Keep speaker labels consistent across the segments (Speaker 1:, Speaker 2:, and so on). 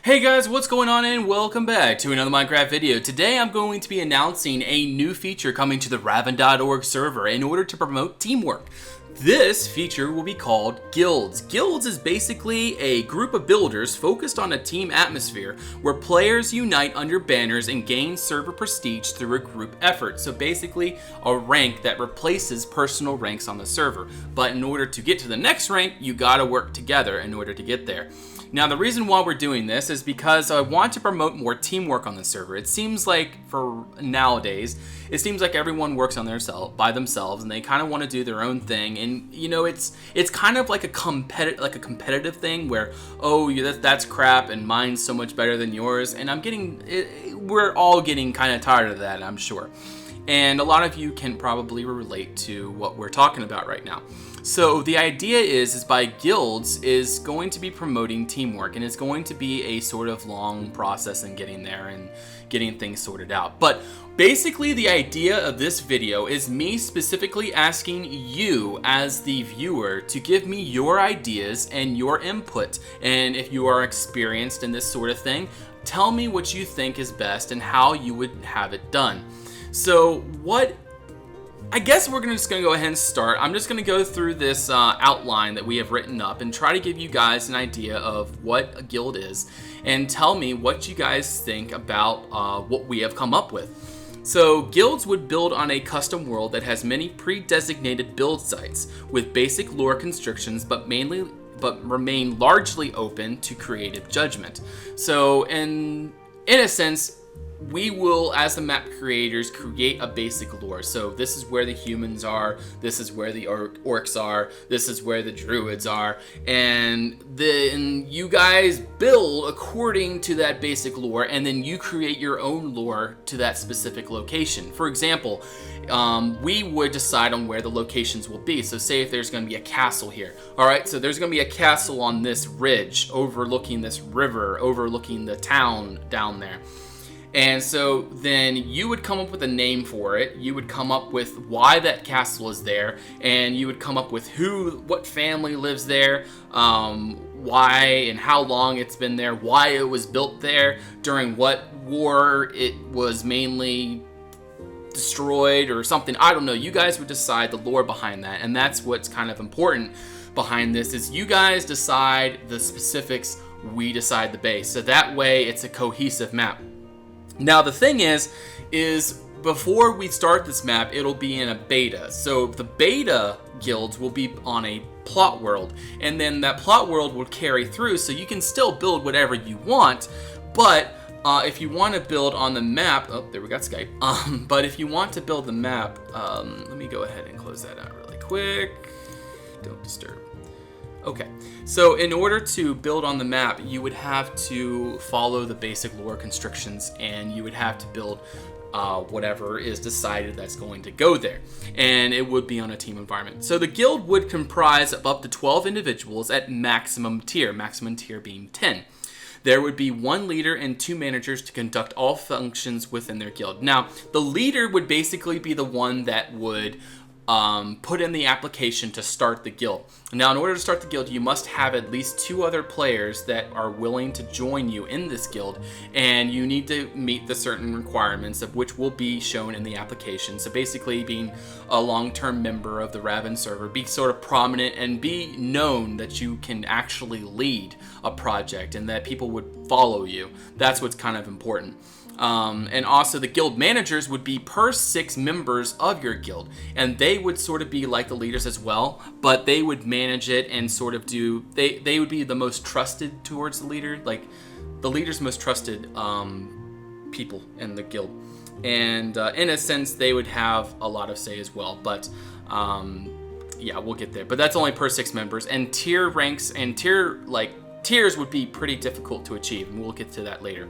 Speaker 1: Hey guys, what's going on and welcome back to another Minecraft video. Today I'm going to be announcing a new feature coming to the Raven.org server in order to promote teamwork. This feature will be called Guilds. Guilds is basically a group of builders focused on a team atmosphere where players unite under banners and gain server prestige through a group effort. So basically a rank that replaces personal ranks on the server. But in order to get to the next rank, you gotta work together in order to get there. Now, the reason why we're doing this is because I want to promote more teamwork on the server. It seems like for nowadays, it seems like everyone works on by themselves and they kind of want to do their own thing. And you know, it's kind of like a competitive thing where, oh, that's crap and mine's so much better than yours. And we're all getting kind of tired of that, I'm sure. And a lot of you can probably relate to what we're talking about right now. So the idea is by guilds is going to be promoting teamwork, and it's going to be a sort of long process in getting there and getting things sorted out. But basically the idea of this video is me specifically asking you as the viewer to give me your ideas and your input. And if you are experienced in this sort of thing, tell me what you think is best and how you would have it done. So I guess we're just going to go ahead and start. I'm just going to go through this outline that we have written up and try to give you guys an idea of what a guild is and tell me what you guys think about what we have come up with. So guilds would build on a custom world that has many pre-designated build sites with basic lore constrictions but remain largely open to creative judgment. So in a sense, we will, as the map creators, create a basic lore. So this is where the humans are, this is where the orcs are, this is where the druids are, and then you guys build according to that basic lore, and then you create your own lore to that specific location. For example, we would decide on where the locations will be. So say if there's going to be a castle here. Alright, so there's going to be a castle on this ridge, overlooking this river, overlooking the town down there. And so then you would come up with a name for it, you would come up with why that castle is there, and you would come up with what family lives there, why and how long it's been there, why it was built there, during what war it was mainly destroyed or something. I don't know. You guys would decide the lore behind that, and that's what's kind of important behind this is you guys decide the specifics, we decide the base. So that way it's a cohesive map. Now the thing is before we start this map, it'll be in a beta. So the beta guilds will be on a plot world, and then that plot world will carry through, so you can still build whatever you want. But if you want to build on the map, oh, there we got Skype. But if you want to build the map, let me go ahead and close that out really quick. Don't disturb. Okay, so in order to build on the map, you would have to follow the basic lore constrictions, and you would have to build whatever is decided that's going to go there, and it would be on a team environment. So the guild would comprise of up to 12 individuals at maximum tier being 10. There would be one leader and 2 managers to conduct all functions within their guild. Now, the leader would basically be the one that would put in the application to start the guild. Now, in order to start the guild, you must have at least 2 other players that are willing to join you in this guild, and you need to meet the certain requirements of which will be shown in the application. So basically being a long-term member of the Raven server, be sort of prominent, and be known that you can actually lead a project and that people would follow you. That's what's kind of important. And also the guild managers would be per 6 members of your guild, and they would sort of be like the leaders as well, but they would manage it and sort of they would be the most trusted towards the leader, like the leader's most trusted people in the guild, and in a sense they would have a lot of say as well. But yeah, we'll get there, but that's only per 6 members, and tier ranks and tiers would be pretty difficult to achieve, and we'll get to that later.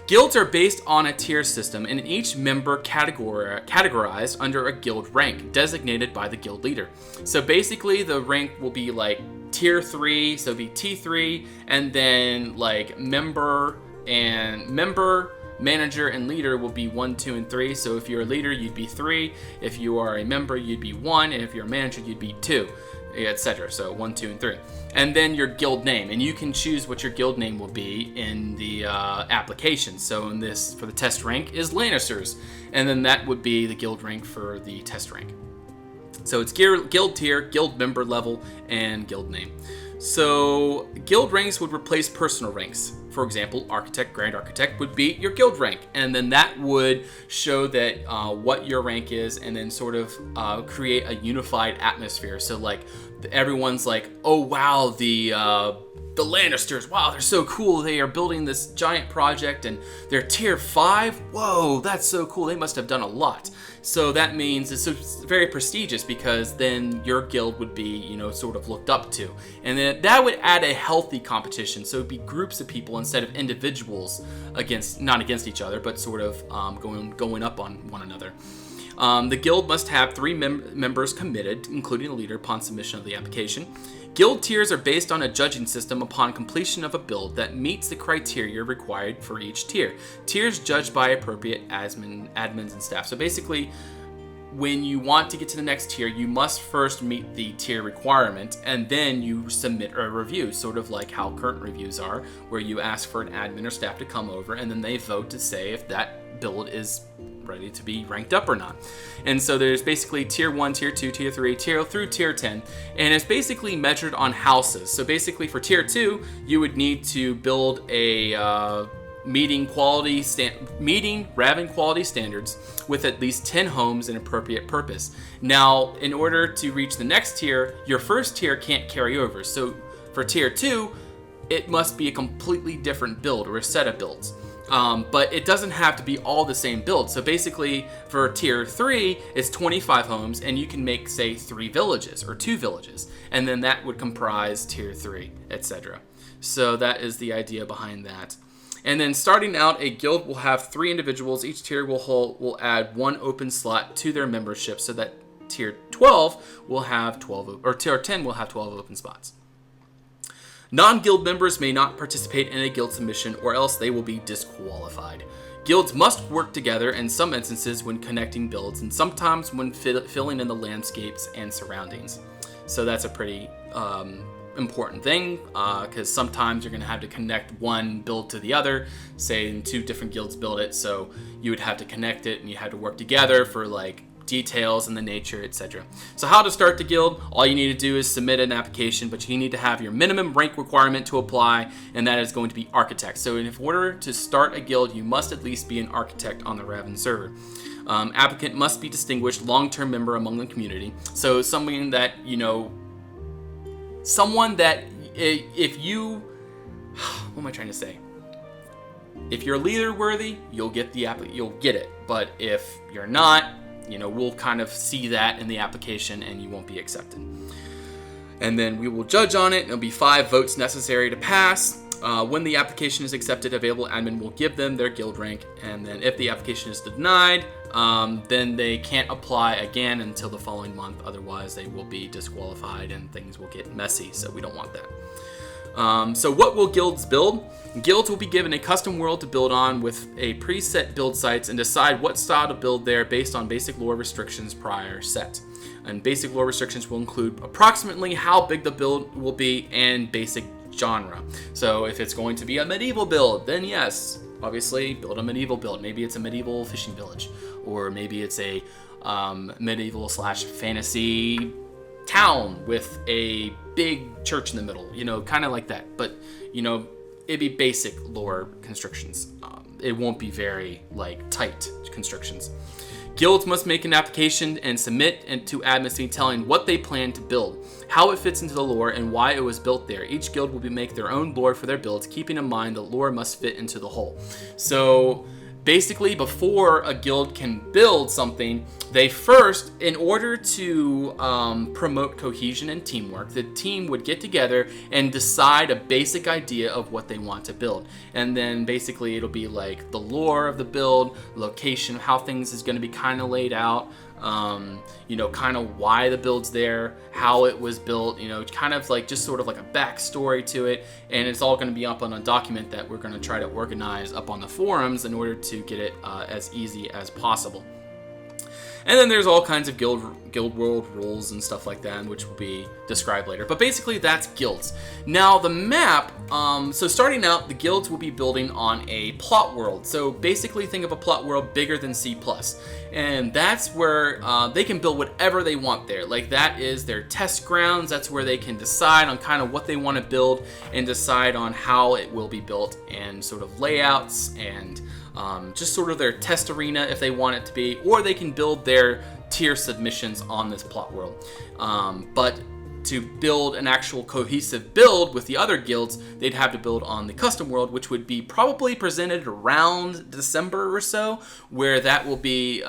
Speaker 1: Guilds are based on a tier system, and each member categorized under a guild rank designated by the guild leader. So basically the rank will be like tier 3, so it'll be T3, and then like member, manager, and leader will be 1, 2, and 3. So if you're a leader, you'd be 3. If you are a member, you'd be 1, and if you're a manager, you'd be 2. etc. So 1, 2, and 3. And then your guild name, and you can choose what your guild name will be in the application. So in this, for the test rank, is Lannisters, and then that would be the guild rank for the test rank. So it's guild tier, guild member level, and guild name. So guild ranks would replace personal ranks. For example, Architect, Grand Architect would be your guild rank, and then that would show that what your rank is, and then sort of create a unified atmosphere. So like everyone's like, oh wow, the Lannisters, wow, they're so cool. They are building this giant project, and they're tier 5. Whoa, that's so cool. They must have done a lot. So that means it's very prestigious, because then your guild would be, you know, sort of looked up to. And then that would add a healthy competition. So it'd be groups of people instead of individuals not against each other, but sort of going up on one another. The guild must have 3 members committed, including the leader, upon submission of the application. Guild tiers are based on a judging system upon completion of a build that meets the criteria required for each tier. Tiers judged by appropriate admins and staff. So basically, when you want to get to the next tier, you must first meet the tier requirement, and then you submit a review, sort of like how current reviews are, where you ask for an admin or staff to come over, and then they vote to say if that build is ready to be ranked up or not. And so there's basically tier 1, tier 2, tier 3, tier through tier 10, and it's basically measured on houses. So basically for tier 2, you would need to build a meeting Raven quality standards with at least 10 homes and appropriate purpose. Now, in order to reach the next tier, your first tier can't carry over. So for tier 2, it must be a completely different build or a set of builds. But it doesn't have to be all the same build. So basically for tier 3, it's 25 homes, and you can make, say, 3 villages or 2 villages, and then that would comprise tier 3, etc. So that is the idea behind that. And then starting out, a guild will have 3 individuals. Each tier will add 1 open slot to their membership, so that tier 12 will have 12, or tier 10 will have 12 open spots. Non-guild members may not participate in a guild submission, or else they will be disqualified. Guilds must work together in some instances when connecting builds, and sometimes when filling in the landscapes and surroundings. So that's a pretty important thing, because sometimes you're going to have to connect one build to the other. Say 2 different guilds build it, so you would have to connect it, and you had to work together for like details and the nature, etc. So how to start the guild? All you need to do is submit an application, but you need to have your minimum rank requirement to apply, and that is going to be Architect. So in order to start a guild, you must at least be an Architect on the Raven server. Applicant must be distinguished long-term member among the community. So someone that, you know, if you, what am I trying to say? If you're leader worthy, you'll get it. But if you're not, you know, we'll kind of see that in the application, and you won't be accepted. And then we will judge on it. There'll be 5 votes necessary to pass. When the application is accepted, available admin will give them their guild rank. And then if the application is denied, then they can't apply again until the following month. Otherwise, they will be disqualified and things will get messy. So we don't want that. So what will guilds build? Guilds will be given a custom world to build on with a preset build sites, and decide what style to build there based on basic lore restrictions prior set. And basic lore restrictions will include approximately how big the build will be and basic genre. So if it's going to be a medieval build, then yes, obviously build a medieval build. Maybe it's a medieval fishing village, or maybe it's a medieval / fantasy town with a big church in the middle, you know, kind of like that. But, you know, it'd be basic lore constrictions. It won't be very, like, tight constrictions. Guilds must make an application and submit to admin telling what they plan to build, how it fits into the lore, and why it was built there. Each guild will make their own lore for their builds, keeping in mind the lore must fit into the whole. So basically, before a guild can build something, they first, in order to promote cohesion and teamwork, the team would get together and decide a basic idea of what they want to build. And then basically it'll be like the lore of the build, location, how things is going to be kind of laid out, you know, kind of why the build's there, how it was built, you know, kind of like just sort of like a backstory to it. And it's all going to be up on a document that we're going to try to organize up on the forums in order to get it as easy as possible. And then there's all kinds of guild world rules and stuff like that, which will be described later. But basically, that's guilds. Now, the map, so starting out, the guilds will be building on a plot world. So basically, think of a plot world bigger than C+. And that's where they can build whatever they want there. Like, that is their test grounds. That's where they can decide on kind of what they want to build and decide on how it will be built and sort of layouts and just sort of their test arena if they want it to be, or they can build their tier submissions on this plot world. But to build an actual cohesive build with the other guilds, they'd have to build on the custom world, which would be probably presented around December or so, where that will be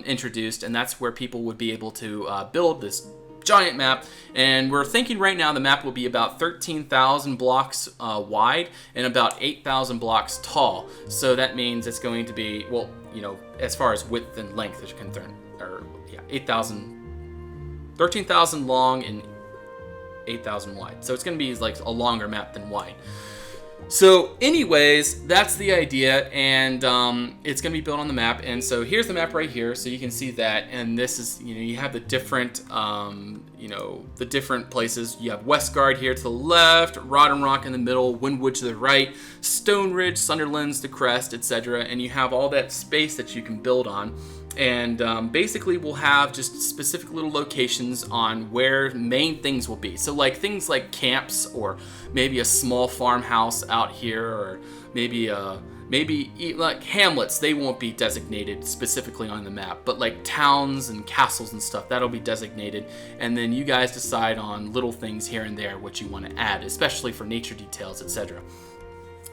Speaker 1: introduced, and that's where people would be able to build this giant map. And we're thinking right now the map will be about 13,000 blocks wide and about 8,000 blocks tall. So that means it's going to be, well, you know, as far as width and length is concerned, or yeah, 13,000 long and 8,000 wide. So it's going to be like a longer map than wide. So anyways, that's the idea, and it's going to be built on the map. And so here's the map right here, so you can see that. And this is, you know, you have the different, the different places. You have Westguard here to the left, Rodden Rock in the middle, Windwood to the right, Stone Ridge, Sunderland's the crest, etc. And you have all that space that you can build on. And basically we'll have just specific little locations on where main things will be. So like things like camps, or maybe a small farmhouse out here, or maybe like hamlets, they won't be designated specifically on the map, but like towns and castles and stuff, that'll be designated. And then you guys decide on little things here and there what you want to add, especially for nature details, etc.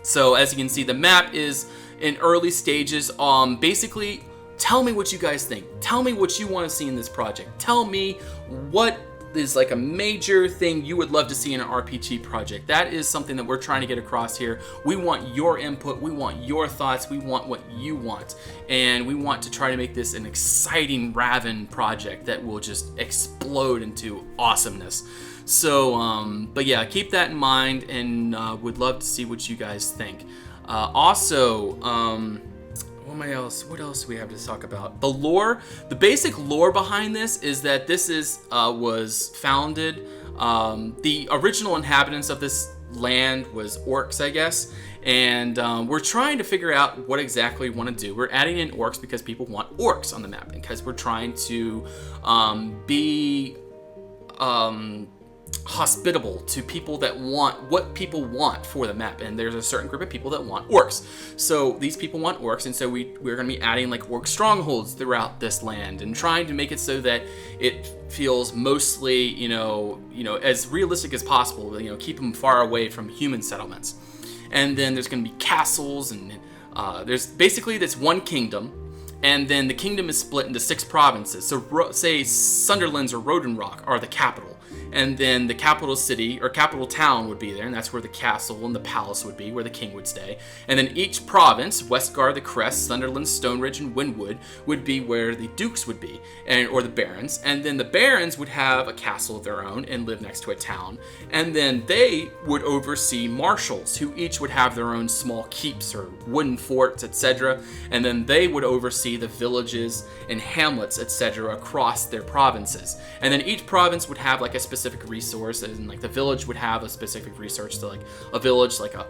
Speaker 1: So as you can see, the map is in early stages. Basically, tell me what you guys think. Tell me what you want to see in this project. Tell me what is like a major thing you would love to see in an RPG project. That is something that we're trying to get across here. We want your input. We want your thoughts. We want what you want. And we want to try to make this an exciting Raven project that will just explode into awesomeness. So, but yeah, keep that in mind, and would love to see what you guys think. What else do we have to talk about? The lore, the basic lore behind this is that this was founded, the original inhabitants of this land was orcs, I guess, and we're trying to figure out what exactly we want to do. We're adding in orcs because people want orcs on the map, because we're trying to be hospitable to people that want what people want for the map, and there's a certain group of people that want orcs. So these people want orcs, and so we're going to be adding like orc strongholds throughout this land and trying to make it so that it feels mostly, you know, as realistic as possible. You know, keep them far away from human settlements. And then there's going to be castles, and there's basically this one kingdom. And then the kingdom is split into 6 provinces. So say Sunderland's or Rodden Rock are the capital. And then the capital city or capital town would be there, and that's where the castle and the palace would be, where the king would stay. And then each province, Westguard, the Crest, Sunderland, Stoneridge, and Windwood, would be where the dukes would be, or the barons. And then the barons would have a castle of their own and live next to a town. And then they would oversee marshals, who each would have their own small keeps or wooden forts, etc. And then they would oversee the villages and hamlets, etc. across their provinces. And then each province would have like a specific resource, and like the village would have a specific resource. So like a village, like a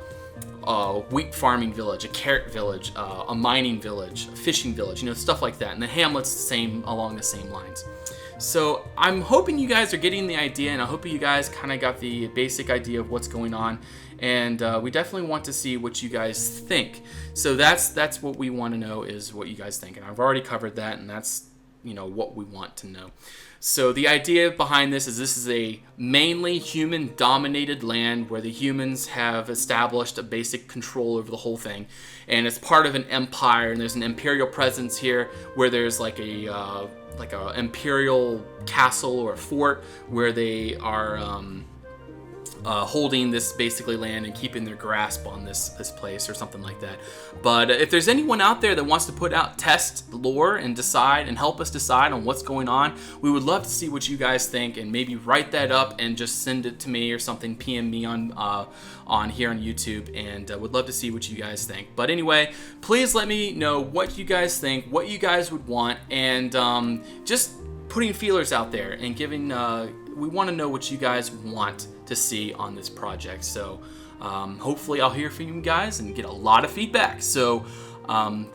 Speaker 1: wheat farming village, a carrot village, a mining village, a fishing village, stuff like that. And the hamlet's the same, along the same lines. So I'm hoping you guys are getting the idea, and I hope you guys kind of got the basic idea of what's going on. And we definitely want to see what you guys think. So that's what we want to know, is what you guys think. And I've already covered that, and that's what we want to know. So the idea behind this is a mainly human-dominated land where the humans have established a basic control over the whole thing, and it's part of an empire. And there's an imperial presence here, where there's like a imperial castle or a fort where they are holding this basically land and keeping their grasp on this place or something like that. But if there's anyone out there that wants to put out test lore and decide and help us decide on what's going on, we would love to see what you guys think, and maybe write that up and just send it to me or something, PM me on here on YouTube, and would love to see what you guys think. But anyway, please let me know what you guys think, what you guys would want, and just putting feelers out there and giving we want to know what you guys want to see on this project. So hopefully I'll hear from you guys and get a lot of feedback. So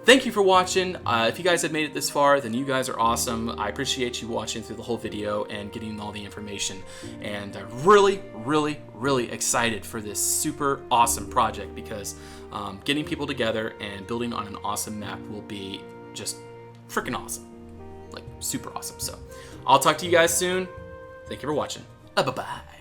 Speaker 1: thank you for watching. If you guys have made it this far, then you guys are awesome. I appreciate you watching through the whole video and getting all the information. And I'm really, really, really excited for this super awesome project, because getting people together and building on an awesome map will be just freaking awesome. Like super awesome. So I'll talk to you guys soon. Thank you for watching. Bye-bye.